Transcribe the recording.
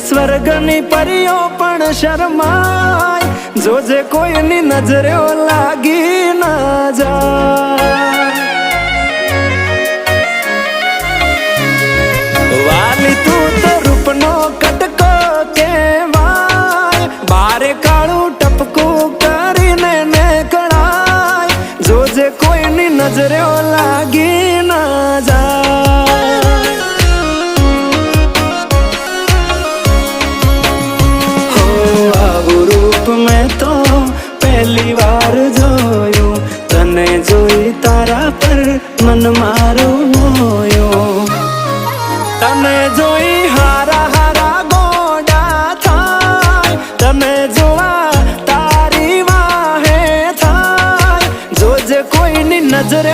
સ્વર્ગની પરીઓ પણ શરમાય, જોજે કોઈની નજરે લાગી ના જાય. વાલી તું તો રૂપનો કટકો કહેવાય, બારે કાળું ટપકું કરીને નીકળાય, જોજે કોઈની નજરે લાગી ના જાય. હો આવું રૂપ મેં તો પહેલી વાર જોયું, તને જોઈ તારા પર મન મારું મોયું. તને જોઈ હારા હારા ગોડા થાય, તને જોવા તારી વાહે થાય, જોજે કોઈની નજરે